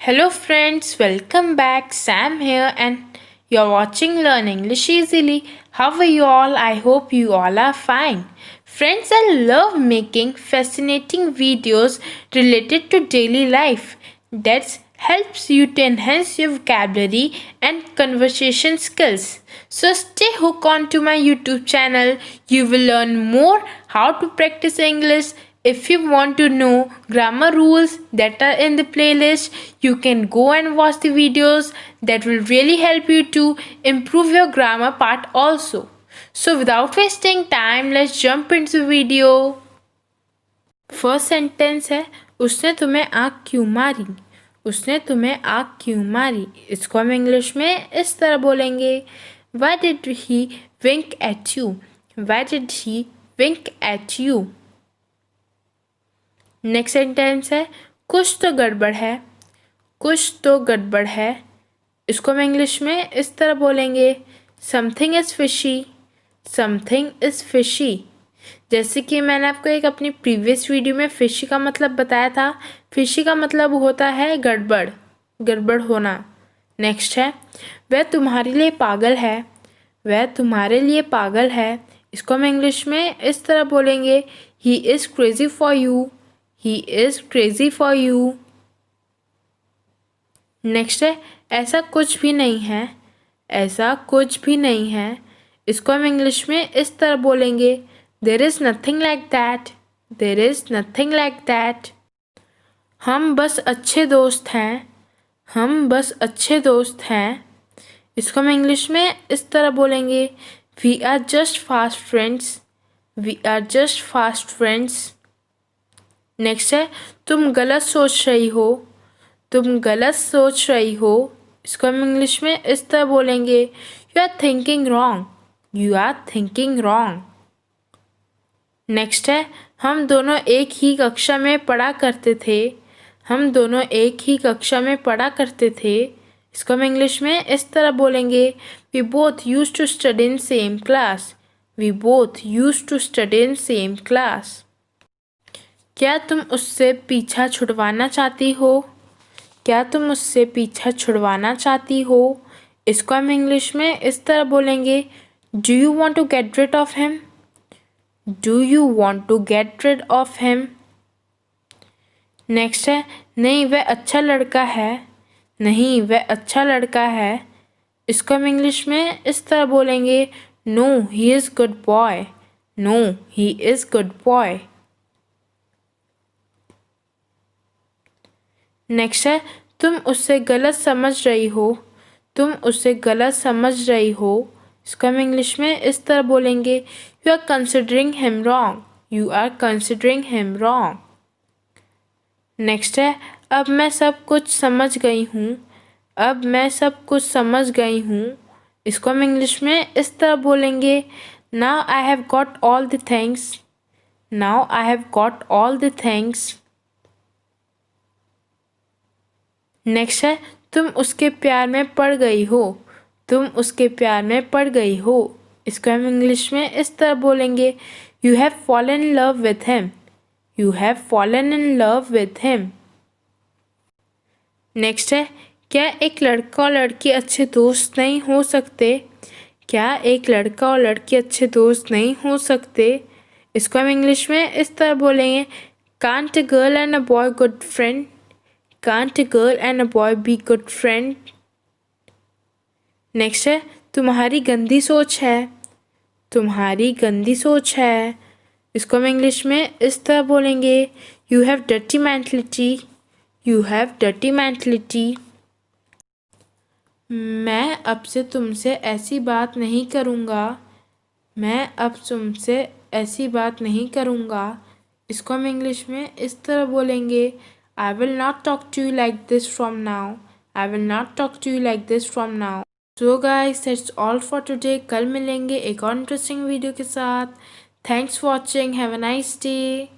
Hello friends, welcome back. Sam here and you're watching Learn English Easily. How are you all? I hope you all are fine. Friends, I love making fascinating videos related to daily life that helps you to enhance your vocabulary and conversation skills. So stay hooked on to my YouTube channel. You will learn more how to practice English. If you want to know grammar rules that are in the playlist, you can go and watch the videos that will really help you to improve your grammar part also. So without wasting time, let's jump into the video. First sentence है उसने तुम्हें आँख क्यों मारी। उसने तुम्हें आँख क्यों मारी, इसको हम इंग्लिश में इस तरह बोलेंगे, Why did he wink at you? Why did he wink at you? Next sentence है कुछ तो गड़बड़ है। कुछ तो गड़बड़ है, इसको हम इंग्लिश में इस तरह बोलेंगे, something is fishy. Something is fishy. जैसे कि मैंने आपको एक अपनी प्रीवियस वीडियो में फिशी का मतलब बताया था। फिशी का मतलब होता है गड़बड़, गड़बड़ होना। नेक्स्ट है वह तुम्हारे लिए पागल है। वह तुम्हारे लिए पागल है, इसको हम इंग्लिश में इस तरह बोलेंगे, he is crazy for you. He is crazy for you. Next है ऐसा कुछ भी नहीं है। ऐसा कुछ भी नहीं है, इसको हम इंग्लिश में इस तरह बोलेंगे, there is nothing like that. There is nothing like that. हम बस अच्छे दोस्त हैं। हम बस अच्छे दोस्त हैं, इसको हम इंग्लिश में इस तरह बोलेंगे, we are just fast friends. We are just fast friends. Next है तुम गलत सोच रही हो। तुम गलत सोच रही हो, इसको हम इंग्लिश में इस तरह बोलेंगे, you are thinking wrong. You are thinking wrong. Next है हम दोनों एक ही कक्षा में पढ़ा करते थे। हम दोनों एक ही कक्षा में पढ़ा करते थे, इसको हम इंग्लिश में इस तरह बोलेंगे, we both used to study in same class. We both used to study in same class. क्या तुम उससे पीछा छुड़वाना चाहती हो। क्या तुम उससे पीछा छुड़वाना चाहती हो, इसको हम इंग्लिश में इस तरह बोलेंगे, do you want to get rid of him. Do you want to get rid of him. Next है नहीं वह अच्छा लड़का है। नहीं वह अच्छा लड़का है, इसको हम इंग्लिश में इस तरह बोलेंगे, no he is good boy. No he is good boy. Next है तुम उससे गलत समझ रही हो। तुम उससे गलत समझ रही हो, इसको हम इंग्लिश में इस तरह बोलेंगे, you are considering him wrong. You are considering him wrong. Next है अब मैं सब कुछ समझ गई हूँ। अब मैं सब कुछ समझ गई हूँ, इसको हम इंग्लिश में इस तरह बोलेंगे, now I have got all the things. Now I have got all the things. Next है तुम उसके प्यार में पड़ गई हो। तुम उसके प्यार में पड़ गई हो, इसको हम इंग्लिश में इस तरह बोलेंगे, you have fallen in love with him. You have fallen in love with him. Next है क्या एक लड़का और लड़की अच्छे दोस्त नहीं हो सकते। क्या एक लड़का और लड़की अच्छे दोस्त नहीं हो सकते, इसको हम इंग्लिश में इस तरह बोलेंगे, can't a girl and a boy good friend. Can't a girl and a boy be good friend? Next है तुम्हारी गंदी सोच है। तुम्हारी गंदी सोच है, इसको हम इंग्लिश में इस तरह बोलेंगे, you have dirty mentality. You have dirty mentality. मैं अब से तुमसे ऐसी बात नहीं करूँगा। मैं अब तुमसे ऐसी बात नहीं करूँगा, इसको हम इंग्लिश में इस तरह बोलेंगे, I will not talk to you like this from now. I will not talk to you like this from now. So guys, that's all for today. कल मिलेंगे एक और इंटरेस्टिंग वीडियो के साथ. Thanks for watching. Have a nice day.